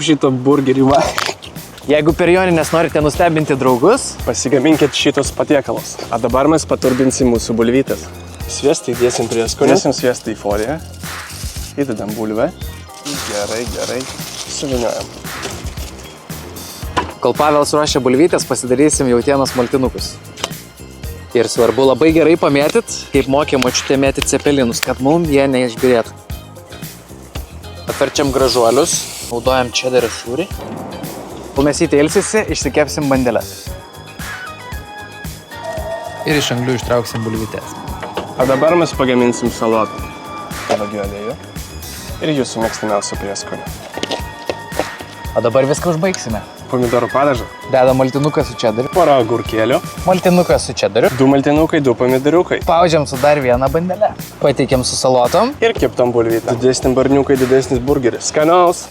šito burgerį va. Jeigu per joninės norite nustebinti draugus, Pasigaminkit šitos patiekalus. O dabar mes paturbinsim mūsų bulvytės. Sviestą įdėsim prieskonį. Dėsim sviestą į foliją. Įdedam bulvę. Gerai, gerai. Suviniojam. kol Pavelas ruošia bulvytės, pasidarysim jautienos maltinukus. Ir svarbu labai gerai pamėtyt, kaip mokė močiutė mėtyti cepelinus, kad mums jie neišbirėtų. Atverčiam gražuolius, naudojam čederio sūrį. Kol mes įteilsisi, išsikepsim bandeles. Ir iš anglių ištrauksim bulvytės. O dabar mes pagaminsim salotą. Alyvuogių aliejų ir jūsų mėgstamiausią prieskonį. O dabar viską užbaigsime. Pomidorų padažą. Dedam maltinuką su čederiu. Porą agurkėlių. Maltinuką su čederiu. 2 maltinukai, 2 pomidoriukai. Spaudžiam su dar vieną bandelę. Pateikiam su salotom. Ir keptam bulvytę. Didesni barniukai, didesnis burgeris. Skanaus.